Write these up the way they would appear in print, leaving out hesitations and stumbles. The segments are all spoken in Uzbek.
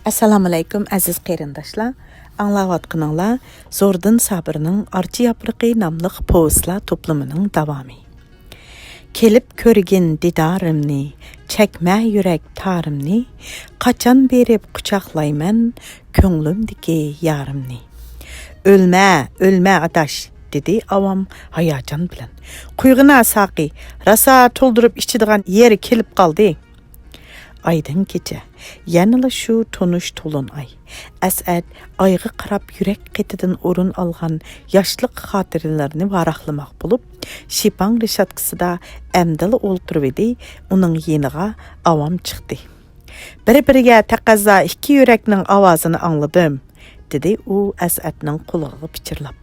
Assalamu alaykum aziz qarindoshlar. Anglayotganinglar Zordun Sabirning Archa Yaprighi nomli povestlar to'plamining davomi. Kelib ko'rgin didorimni, chekma yurak tarimni, qachon berib quchoqlayman ko'nglimdagi yarimni. O'lma adash, dedi avam hayajon bilan. Quyğina saqi, rasa to'ldirib ichadigan yeri kelib qoldi. Aydın kecha, yanıla şu tonuş tolun ay. Asad ayğı qarab yürek qetidan o'rin algan yaşlıq xatirələrini varaqlamaq bulub, şipan rishatkasida əmdili o'ltirib edi, uning yeniga avam chiqdi. Bir-biriga taqazza ikki yurakning ovozini angladim, dedi u Asadning qulig'iga pichirlab.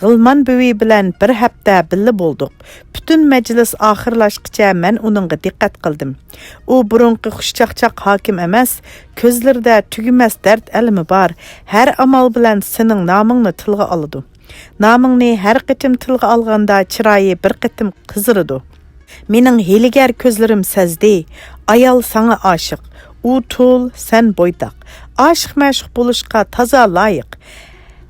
G'ilman büvi bilan bir hafta birga bo'ldik. Bütün meclis oxirlashqicha men uningga diqqat qildim. U burunqi xushchaqchaq hokim emas, ko'zlarida tugumas dard alimi bor. Har amal bilan sening nomingni tilga oladi. Nomingni har qitim tilga olganda chiroyi bir qitim qiziridi. Mening heligar ko'zlarim sezdi. Ayol sana oshiq. U tul, sen bo'ydoq. Oshiq mashq bo'lishga toza loyiq.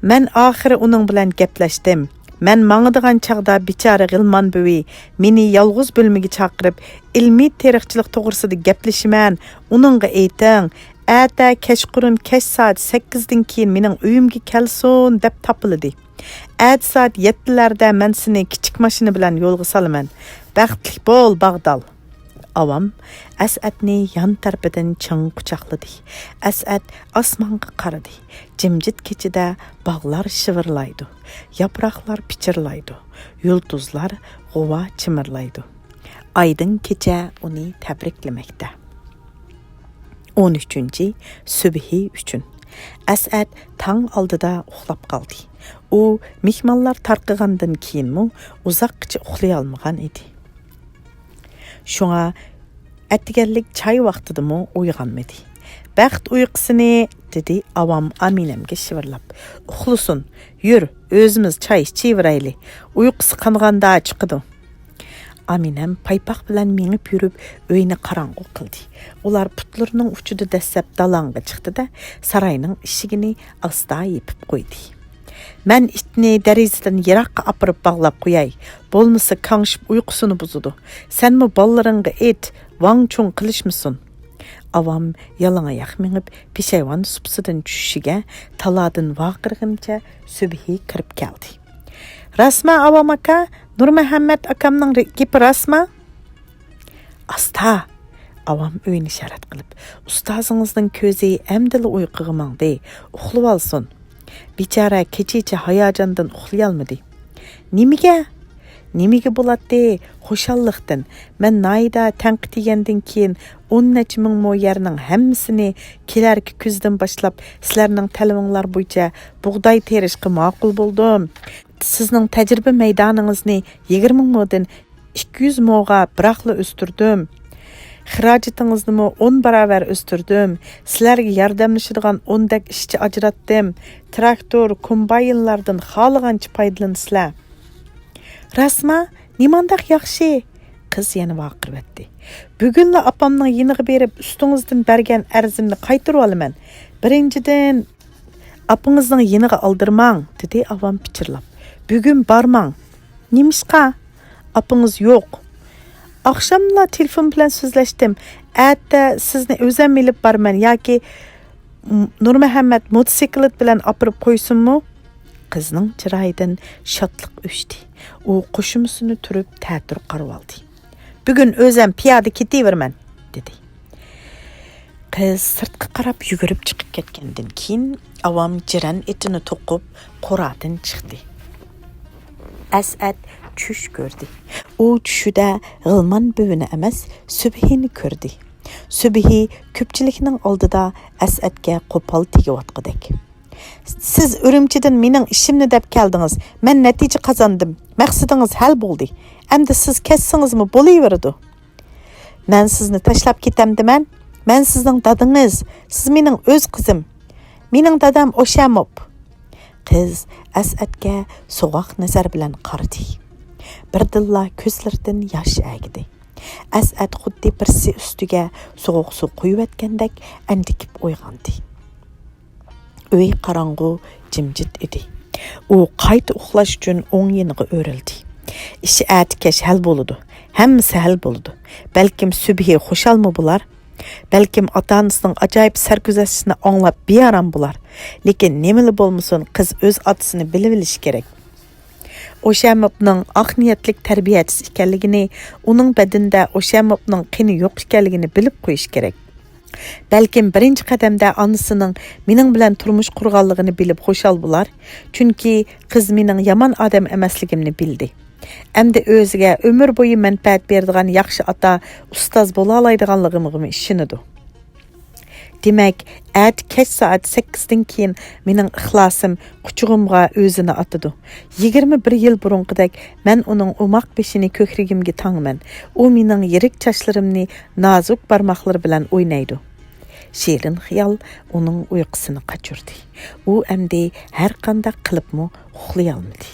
Men oxiri uning bilan gaplashdim. Men mangadigan chaqda bichara G'ilman büvi meni yolg'iz bo'lmaga chaqirib, ilmiy tarixchilik to'g'risida gaplashiman. Uningga ayting, ata kechqurun kech soat 8 dan keyin mening uyimga kelsin deb topildi. At soat 7 larda men seni kichik mashina bilan yo'lga solaman. Baxtli bo'l, Bag'dal. Avam Asadni yan tarafidan chang quchoqladi. Asad osmonga qaradi. Jimjit kechida bog'lar shivirlaydi. Yaproqlar pichirlaydi. Yulduzlar g'uva chimirlaydi. Aydın kecha uni tabriklamoqda. 13. subhi uchun. Asad tong oldida uxlab qoldi. U mehmonlar tarqagandan keyinmi uzoqcha uxlay olmagan edi. Şuna etigellik çay vaqtidimi uyg'onmadi. Baxt uyqusini, dedi avam Aminemga shivirlab. Uxlusun, yur, o'zimiz çay ichiverayli. Uyqusi qanğanda chiqidi. Aminem paypaq bilan mengib yurib uyni qarong'u qildi. Ular putlarining uchida dastlab dalonga chiqdi-da, saroyning eshigini asta yepib qo'ydi. Men itni derazadan yiroqqa apirib bog'lab qo'yay. Bo'lmasa kangshib uyqusini buzadi. Senmi bolaringga et, vang chung qilishmisin? Avam yalangoyoq mengib peshayvon supsidan tushishiga taladin vaqirg'incha subhi kirib keldi. Rasma avam aka, Nurmuhammad akamning gapi rasma? Asta, avam uyni sharat qilib. Ustozingizning ko'zi amdili uyquga mangdi. Uxlab olsin. Bichara kechicha hayajondan uxlay olmadi. Nimaga bo'ladi? Xushalliqdan. Men nayda tanqid degandan keyin 10 necha ming mo yerning hammasini kelarki kuzdan boshlab sizlarning talabinglar bo'yicha bug'doy terishga ma'qul bo'ldim. Sizning tajriba maydoningizni 20 ming modan 200 moga biraqla o'stirdim. Xirajatingizni 10 barobar o'stirdim. Sizlarga yordamlashadigan 10 dak ishchi ajratdim. Traktor, kombaynlardan xohlagancha foydalansizlar. Rasma, nimandaq yaxshi? Qiz yana vaqirvatdi. Bugunla apamning yeniga berib ustingizdan bergan arzimni qaytarib olaman. Birinchidan apangizning yeniga oldirmang, dedi avam pichirlab. Bugun bormang. Nimishqa? Apangiz yo'q. Akşamla telefon bilan so'zlashdim. Atda sizni o'zim elib borman yoki Nurmuhammad motosiklet bilan opirib qo'ysinmi? Qizning chiroyidan shodlik o'chdi. U qo'shimisini turib ta'tir qarab oldi. Bugun o'zim piyoda ketaverman, dedi. Qiz sirtqa qarab yugurib chiqib ketgandan keyin avam jiran etini to'qib qo'radan chiqdi. Asad tush ko'rdi. U tushida G'ilman buvini emas, Subhini ko'rdi. Subhi ko'pchilikning oldida Asadga qo'pol tegayotgandek. Siz Urumchidan mening ishimni deb keldingiz. Men natija qozondim. Maqsadingiz hal bo'ldi. Endi siz kessingizmi bo'laveradi. Men sizni tashlab ketamdiman. Men sizning dadingiz. Siz mening o'z qizim. Mening dadam o'shamop. Qiz Asadga so'g'oq nazar bilan qaradi. Birdilla ko'zlaridan yosh agidi. Asad xuddi birsi ustiga sovuq suv quyib etgandek andikib uyg'ondi. Öy qaranğı, jimjit idi. U qayta uxlash uchun o'ng yeniga o'rildi. İşi ətikeş həll boludu. Həmmisi həll boludu. Bəlkim sübhi xoşalmı bular? Bəlkim ata-anasının ajoyib sərgüzəştini anlap beyaram bular. Lekin nemili bolmusun qız öz atasını bilib bilish kerak. O'shamibning aq niyatlik tarbiyachisi ekanligini, uning badinda o'shamibning qini yo'q ekanligini bilib qo'yish kerak. Bəlkim birinci qədəmdə anısının mening bilan turmuş qurğanlığını bilib xoşal bular. Çünki qız mening yaman adam emasligimni bildi. Əmdi özüge ömür boyu mənfəət berdigan yaxşı ata, ustaz bola alaydiganlığımı işinidu. Demək, ət keç saat 8-dən keyin mening ixlasım quchug'imga o'zini atidi. 21 yil burunqidek men uning umoq beshini ko'krigimga tangman. U mening yirik chachlarimni nozuk barmoqlari bilan o'ynaydi. Shirin xiyol uning uyqusini qochirdi. U endi har qanday qilibmi uxlay olmadi.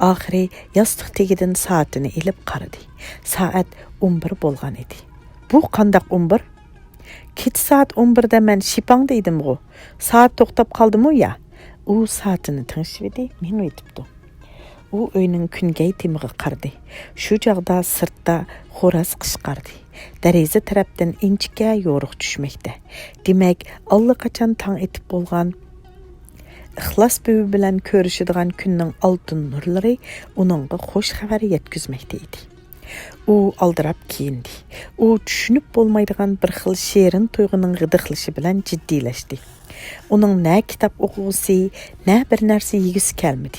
Oxiri yostiq tegidan soatini ilib qaradi. Soat 11 bo'lgan edi. Bu qanday 11? Kech saat 11'da men şipang deydim go. Saat to'xtab qaldimi ya? U saatini tinchvidi, men o'tibdi. U uyning kungay temiga qaradi. Shu chaqda sirtda xo'roz qishqardi. Dariza tarafdan inchika yo'riq tushmoqda. Demak, allaqachon tong etib bo'lgan. İxlas büyü bilan ko'rishadigan kunning oltin nurlari uningga xush xabar yetkazmoqda edi. U aldirab kiyindi. U tushunib bo'lmaydigan bir xil sherin tuyg'uning g'idiqlishi bilan jiddiylashdi. Uning na kitob o'quvisi, na bir narsa yegisi kelmadi.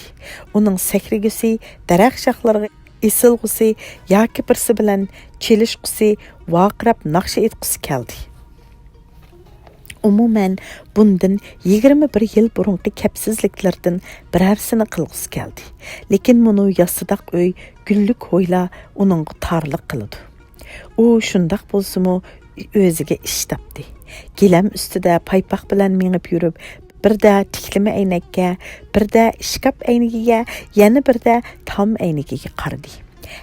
Uning sakrigisi, daraxt shoxlariga esilg'usi yoki birsi bilan chelishqusi, vaqirab naqsha etqusi keldi. Umuman bundan 21 yil burunqi kapsizliklardan birarsini qilg'isi keldi. Lekin buni yasidaq uy, gullik hoyla uning tarliq qiladi. U shundaq bo'lsa-mu o'ziga ish topdi. Gilam ustida paypoq bilan mengib yurib, birda tiklama aynakka, birda ishkap aynigiga, yana birda tom aynigiga qaradi.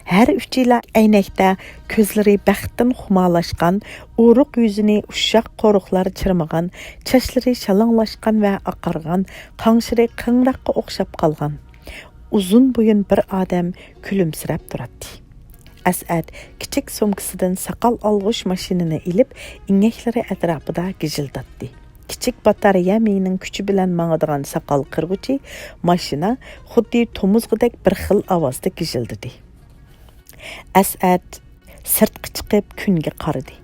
Her üçüyle aynakda ko'zlari baxtdan xumalashgan, uruq yuzini uşaq qoruqlar çırmağan, çaşlari shalonglashgan va aqargan, qanshiri qingraqqa o'xshab qolgan. Uzun bo'yin bir odam kulimsirab turadi. Asad kichik sumkasidan saqal olg'ish mashinani ilib, ingaklari atrofida gijildatdi. Kichik batareya mening kuchi bilan mangadigan saqal qirg'uchi mashina xuddi tomuzg'idek bir xil ovozda gijildadi. Asad sirtqa chiqib kunga qaradi.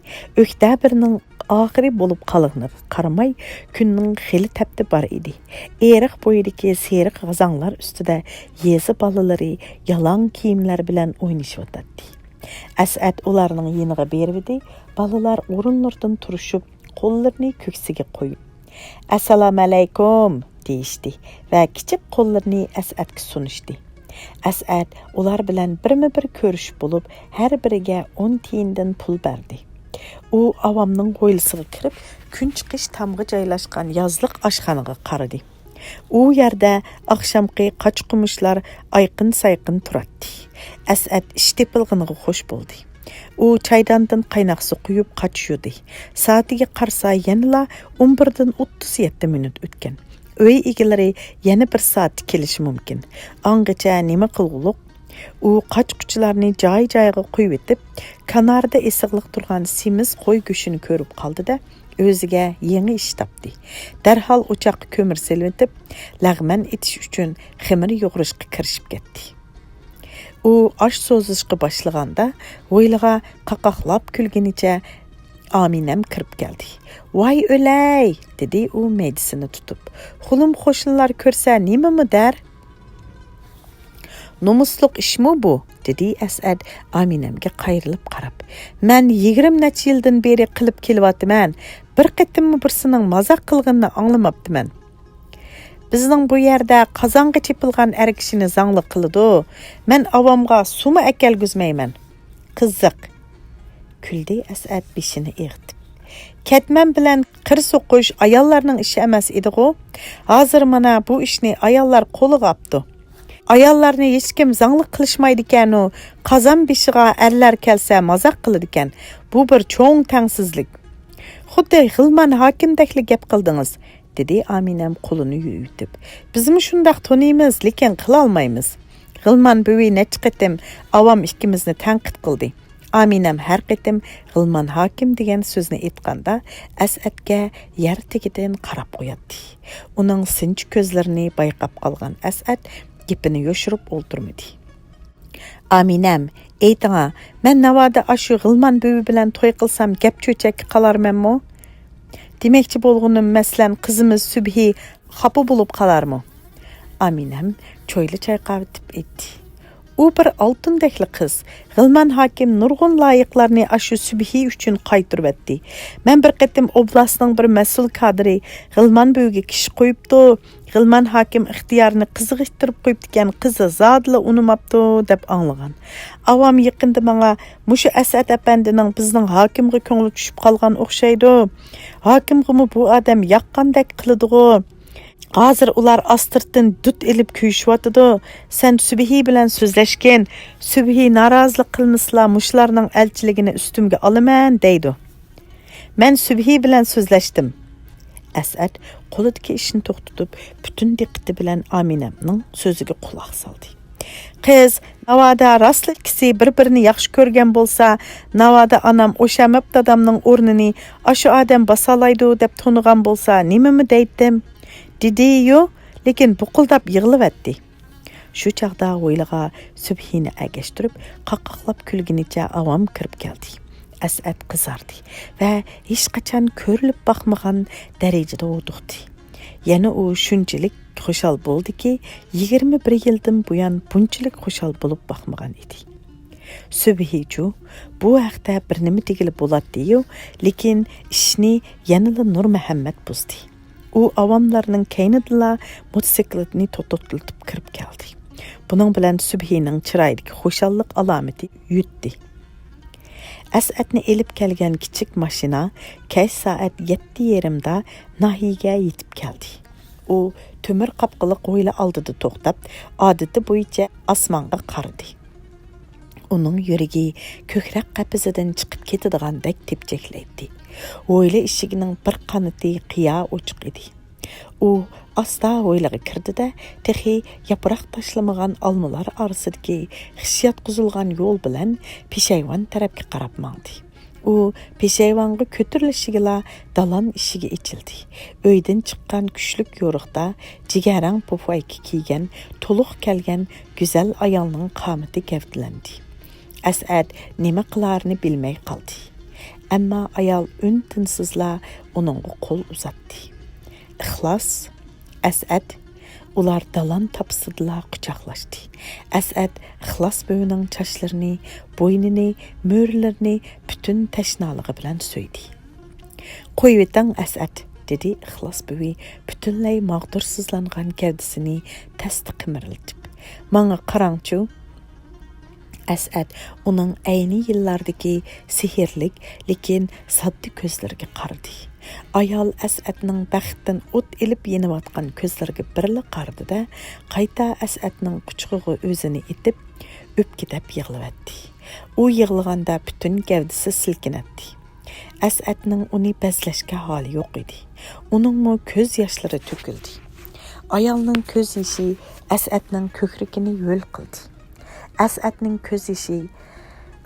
Oktabrning oxiri bo'lib qolganib qaramay kunning xili tapti bor edi. Eriq bo'yidagi seriq g'azanglar ustida yezi bolalari yalang kiyimlar bilan o'ynashib Asad ularning yeniga berdi. Balalar o'rinlardan turishib, qo'llarini ko'ksiga qo'yib, "Assalomu alaykum" deyishdi va kichik qo'llarini Asadga sunishdi. Asad ular bilan birma-bir ko'rishib bo'lib, har biriga 10 tiyindan pul berdi. U avamning qo'ylisiga kirib, kun chiqish tamg'i joylashgan yozliq oshxonaga qaradi. U yerda oqshomqi qochqumushlar ayqin-sayqin turadi. Asad ish tepilg'iniga xush bo'ldi. U çaydandan qaynoq suv quyib qochishdi. Soatiga qarsa yanala 11dan 37 minut o'tgan. Öy egilari yana bir saat kelishi mumkin. Angacha nima qilguliq? U qochquchilarni joy-joyiga qo'yib etib, kanarda esiqliq turgan semiz qo'y go'shini ko'rib qoldi-da, o'ziga yangi ish topdi. Darhol o'choqqa ko'mir selvitib, lag'man etish uchun ximir yo'g'irishga kirishib ketdi. U osh so'zishga boshlaganda, o'yliga qaqoqlab kulgunicha Aminem kirib keldi. "Voy o'lay!" dedi u meydisini tutib. "Xulim qo'shnilar ko'rsa nimami der?" "Nomusliq ishmi bu?" dedi Asad Aminemga qayrilib qarab. "Men 20 necha yildan beri qilib kelyapman. Bir qitimmi birsining mazoq qilganini anglamabdiman. Bizning bu yerda qozonga chepilgan er kishini zangli qiladi. Men avomga suvmi akelgizmayman." "Qiziq." Kuldi Asad beshini eg'itib. "Ketman bilan qir so'qish ayollarning ishi emas edi-ku. Hozir mana bu ishni ayollar qo'liga olibdi. Ayollarni hech kim zangli qilishmaydi ekan-u, qozon beshiga erlar kelsa mazoq qiladi ekan. Bu bir cho'ng tengsizlik. Xuddi Xilman hokimdekli gap qildingiz", dedi Aminem kolunu yuyutib. Bizmi şundaq tonuymiz, lekin qılalmaymiz. G'ilman büvi neç qitim avam ikkimizni tanqid qildi. Aminem har qitim G'ilman hakim degan so'zni aytganda As'adga yer tegidan qarab qo'yadi. Uning sinchi ko'zlarini bayqab qolgan As'ad gapini yoshirib o'ltirmadi. Aminem, aytinga, men navoda ashu G'ilman büvi bilan to'y qilsam gap cho'chakka qolarmanmi? Demakchi bo'lganim maslan qizimiz Subhi xafa bo'lib qolarmi? Aminem cho'yli chayqavitib aytdi. U bir oltindekli qiz. G'ilman hakim nurg'un loyiqlarni ashu Subhi uchun qaytirib etdi. Men bir qatim oblastning bir mas'ul kadri G'ilman büviga kishi qo'yibdi. G'ilman hakim ixtiyorini qiziqtirib qo'yibdi ekan, qizi zodla unumabdi deb anglagan. Avam yaqinda menga mushu Asad apandining bizning hokimga ko'ngli tushib qolgan o'xshaydi. Hokimga bu odam yaqqandek qiladi-ku. Hozir ular astirtdan dut elib kuyishyotidi. Sen Subhi bilan so'zlashgan. Subhi norozilik qilmaslar mushlarning elchiligini ustimga olaman deydi. Men Subhi bilan so'zlashdim. Asad qo'lidagi ishini to'xtatib, butun diqqati bilan Aminamning so'ziga quloq soldi. Qiz, navoda rostlikisi bir-birini yaxshi ko'rgan bo'lsa, navoda anam o'sha mabdadamning o'rnini ashu odam basalaydi deb to'nigan bo'lsa, nimami deydim? Dedi-yu, lekin buqildab yig'lavatdi. Shu chaqda o'ylaga Subhini agashtirib, qaqqaqlab kulgunicha avam kirib keldi. Asad qizardi va hech qachon ko'rilib boqmagan darajada o'diqdi. Yana u shunchalik xushal bo'ldiki, 21 yildan buyon bunchalik xushal bo'lib boqmagan edi. Subhichu bu haqda bir nima degili bo'ladi-yu, lekin ishni yanada Nur Muhammad buzdi. U avomlarning keynidila motosikletni to'xtatib kirib keldi. Buning bilan Subhining chiroyidagi xushallik alomati yutdi. As'adni elib kelgan kichik mashina kech soat 7:30da nahiyaga yetib keldi. U temir qapqili qo'yla oldida to'xtab, odati bo'yicha osmonga qaradi. Uning yuragi ko'krak qapizidan chiqib ketadigandek tepchaklaydi. O'yla ishigining bir qanoti qiya ochiq edi. U asta o'ylaga kirdida, texi yaproq tashlamagan olmalar orasidagi hissiyat quzilgan yo'l bilan Peshayvon tarafga qarab mangdi. U Peshayvonga ko'tarilishiga dalon ishiga ichildi. Uydan chiqqan kuchlik yo'riqda jigarang pufayki kiygan, to'liq kelgan go'zal ayolning qomati gavdalandi. Asad nima qilarini bilmay qoldi. Ammo ayol un-tinsizla uningga qo'l uzatdi. Ixlos, Asad, ular dalon tapsidila quchoqlashdi. Asad ixlos bo'yining chochlarini, bo'ynini, mo'rlarini butun tashnaligi bilan so'ydi. Qo'yvetang Asad, dedi ixlos bo'yi butunlay mag'dursizlangan gavdasini tasti qimiriltib. Menga qarangchu. Asad uning ayni yillardagi sehrlik, lekin sodda ko'zlariga qaradi. Ayol Asadning baxtdan o't elib yeniyotgan ko'zlariga birla qaradi-da, qayta Asadning quchog'iga o'zini etib, o'pkidab yig'lavatdi. U yig'laganda butun gavdasi silkinatdi. Asadning uni bezlashga holi yo'q edi. Uningmi ko'z yoshlari to'kildi. Ayolning ko'z yoshi Asadning ko'kragini yo'l qildi. Asadning ko'z yoshi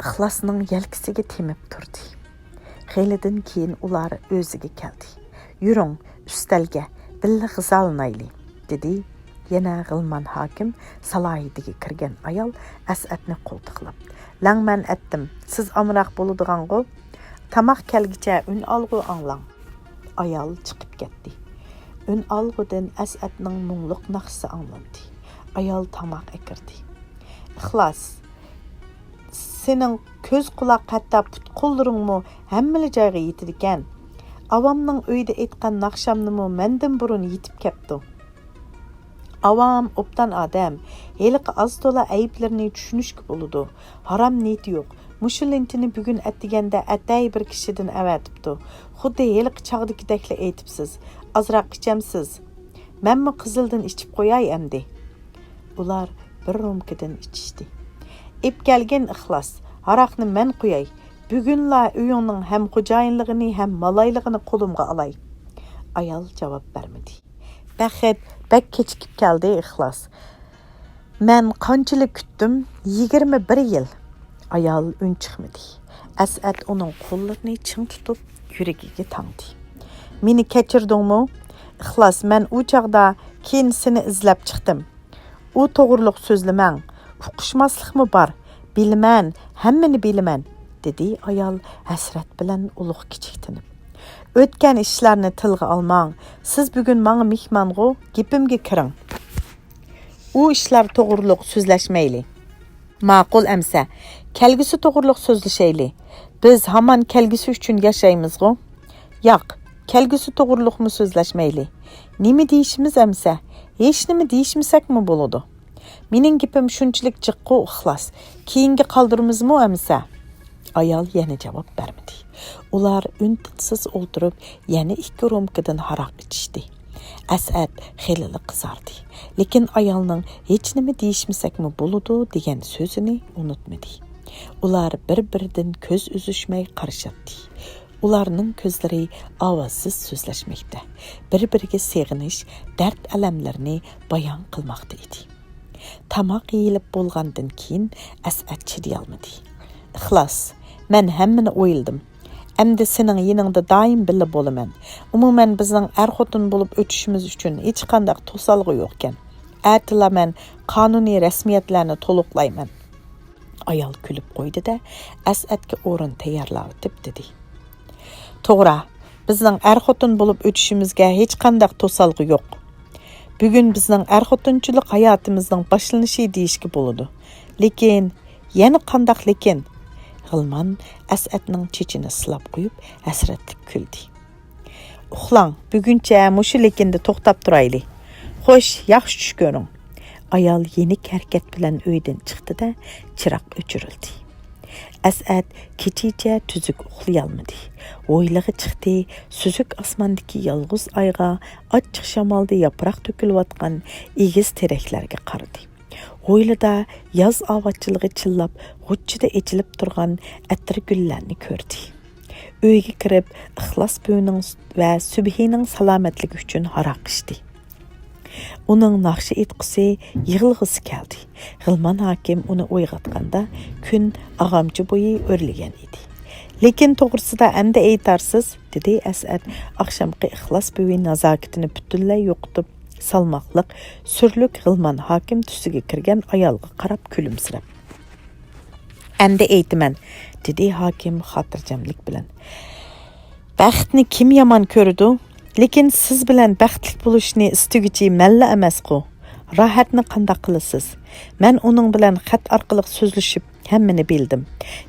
ixlosning yelkasiga temib turdi. Xeylidan keyin ular o'ziga keldi. Yuring, ustalga, billa g'izolanayli, dedi. Yana G'ilman hokim salohiyatiga kirgan ayol Asadni qo'ltiqlab. Langman etdim, siz amroq bo'ladigan-ku, tamoq kelgicha un olg'u anglang. Ayol chiqib ketdi. Un olg'udan Asadning mungluq naqsi anglandi. Ayol tamoq ekirdi. Ixlos, sening ko'z quloq hatto put qo'llaringmi hammali joyga yetdi ekan. Avamning uyida aytgan naqshamnimi mendan burun yetib ketdi. Avam obdan odam, heliq az to'la ayblarini tushunishga bo'ladi. Harom niyati yo'q. Mushulintini bugun atdiganda atay bir kishidan avatibdi. Xuddi heliq chog'dikidekli aytibsiz. Azroq ichamsiz. Menmi qizildan ichib qo'yay endi. Ular bir romkadan ichishdi. Ep kelgan ixlos, haraqni men qo'yay. Bugunla uyingning ham xo'jayinligini ham malayligini qo'limga olay. Ayal cavab bermedi. Bəxet, bək keçikib gəldi ixlas. Mən qançılıq küttüm, 21 yıl. Ayal ün çıxmadı. Əsəd onun qollarını çın tutub yüregiga tangdi. Meni keçirdingmi? İxlas, mən u çağda keyin seni izlab chiqdim. U to'g'riliq so'zlamang. Uqishmaslikmi bor? Bilman, hammani bilaman, dedi ayol hasrat bilan ulug' kichiktinib. O'tgan ishlarni tilga olmang. Siz bugun menga mehmongo, gapimga kiring. U ishlar to'g'riliq so'zlashmayli. Ma'qul amsa, kelgusi to'g'riliq so'zlashayli. Biz hamon kelgusi uchun yashaymizgo? Yo'q, kelgusi to'g'riliqmi so'zlashmayli. Nima deyishimiz amsa? Hech nima deyishmasakmi bo'ladi? Mening gapim shunchalik jiqqu ixlos. Keyinga qoldiramizmi amsa? Ayol yana javob bermadi. Ular untinsiz o'ltirib, yana 2 romkadan haroq ichishdi. Asad xeyli qizardi. Lekin ayolning hech nima deyishmasakmi bo'ladi degan so'zini unutmadi. Ular bir-biridan ko'z uzishmay qarashatdi. Ularning ko'zlari ovozsiz so'zlashmoqda. Bir-biriga seg'inish, dard alamlarini bayon qilmoqda edi. Tamoq yeyilib bo'lgandan keyin Asad chiday olmadi. Ixlos, men hammani o'yildim. Endi sening yiningda doim birga bo'laman. Umuman bizning xotin bo'lib o'tishimiz uchun hech qanday to'salg'i yo'q ekan. Atila men qonuniy rasmiyatlarni to'liqlayman. Ayol kulib qo'ydi-da, Asadga o'rin tayyorlab dedi. To'g'ri, bizning xotin bo'lib o'tishimizga hech qanday to'salg'i yo'q. Bugun bizning xotinchilik hayotimizning boshlanishi deyishga bo'ladi. Lekin yana qanday lekin? G'ilman Asadning chechini silab qo'yib, hasratlik kuldi. Uxlang, buguncha mushu lekinda to'xtab turayli. Xo'sh, yaxshi tush ko'ring. Ayol yenik harakat bilan uydan chiqdi-da, chiroq o'chirildi. Asad kechicha tuzuk uxlay olmadi. O'ylig'i chiqdi, suzuk osmondagi yolg'iz oyga, ochiq shamolda yaproq to'kilayotgan egiz teraklarga qaradi. O'ylida yoz avachchiligi chillab, g'uchchida echilib turgan atir gullarni ko'rdi. Uyga kirib, ixlos buvining va subhining salomatligi uchun haroq ichdi. Uning naqshi etqusi yig'ilg'isi keldi. G'ilman hokim uni uyg'otganda kun ag'amchi bo'yi o'rlagan edi. Lekin to'g'risida endi aytarsiz, dedi Asad oqshomqi ixlos buvi nazokatini butunlay yo'qotib, salmoqliq, surlik G'ilman hokim tusiga kirgan ayolga qarab kulimsirab. Endi aytaman, dedi hokim xotirjamlik bilan. Baxtni kim yomon ko'rdi? Lekin siz bilan baxtli bo'lishni istaguchi malla emas-ku. Rohatni qanday qilasiz? Men uning bilan xat orqali so'zlashib, hammani bildim.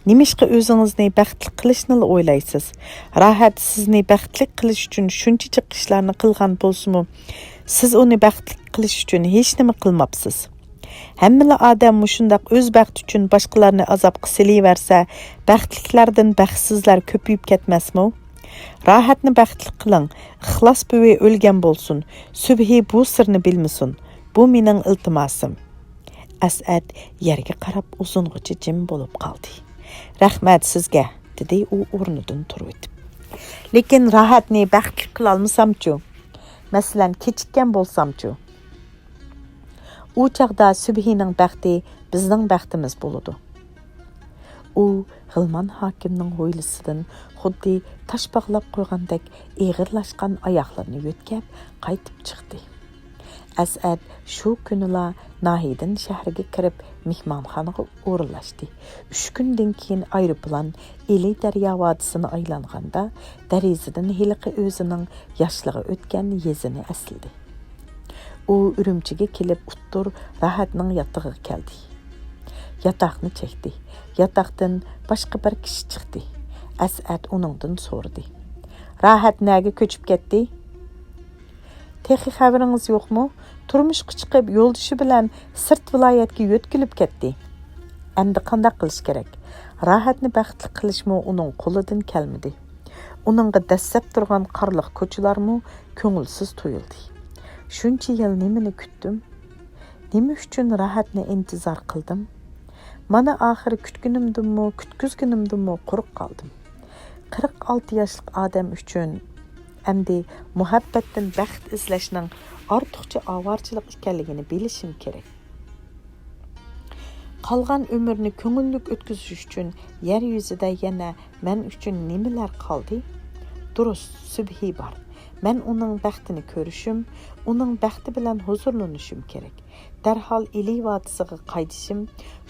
Nimishqa o'zingizni baxtli qilishni o'ylaysiz? Rohat sizni baxtli qilish uchun shuncha chiqishlarni qilgan bo'lsa-mu, siz uni baxtli qilish uchun hech nima qilmabsiz. Hammala odam shundaq o'z baxti uchun boshqalarni azobga silayversa, baxtliklardan baxtsizlar ko'payib ketmasmi? Rohatni baxtli qiling. Ixlos buvi o'lgan bo'lsin. Subhi bu sirni bilmasin. Bu mening iltimosim. Asad yerga qarab uzungacha jim bo'lib qoldi. Rahmat sizga, dedi u o'rnidan turib. Lekin rohatni baxtli qila olmasam-chu? Masalan, kechikkan bo'lsam-chu? U chaqda subhining baxti bizning baxtimiz bo'ladi. U G'ilman hokimning hovlisidan xuddi tosh bog'lab qo'ygandek eg'irlashgan oyoqlarini yo'tkab qaytib chiqdi. Asad shu kunila Nahidin shahriga kirib mehmonxonaga o'rinlashdi. 3 kundan keyin aeroplan Eli daryo vodisini aylanganda darizadan hiliqi o'zining yoshligi o'tgan yezini asladi. U Urumchiga kelib Uttur Rohatning yotog'iga keldi. Yataqni çekdi. Yataqdan başqa bir kishi chiqdi. Asad uningdan so'radi. Rohat naga ko'chib ketdi? Texi xabaringiz yo'qmi? Turmushga chiqib yo'ldishi bilan sirt viloyatga yo'tkilib ketdi. Endi qanday qilish kerak? Rohatni baxtli qilishmi uning qo'lidan kelmadi. Uningga dassab turgan qorliq ko'chalarmi ko'ngilsiz tuyuldi. Shuncha yil nimani kutdim? Nima uchun rohatni intizor qildim? Mana oxiri kutkuzgunimdimi quruq qoldim. 46 yoshlik odam uchun Әмді muhabbatdan bəxt izlashning ortiqcha avarchilik ekanligini bilishim kerak. Qolgan umrni ko'ngillik o'tkazish uchun yer yuzida yana men uchun nimalar qoldi? Durust, subhi bor. Men uning baxtini ko'rishim, uning baxti bilan huzurlanishim kerak. Darhol ili vodisiga qaydishim,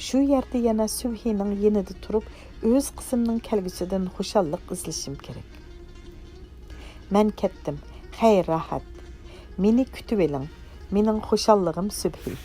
shu yerda yana subhining yanida turib, o'z qismning kelgusidan xushallik izlashim kerak. Men ketdim. Xayr, rahat. Meni kutib eling. Mening xushalligim subhi.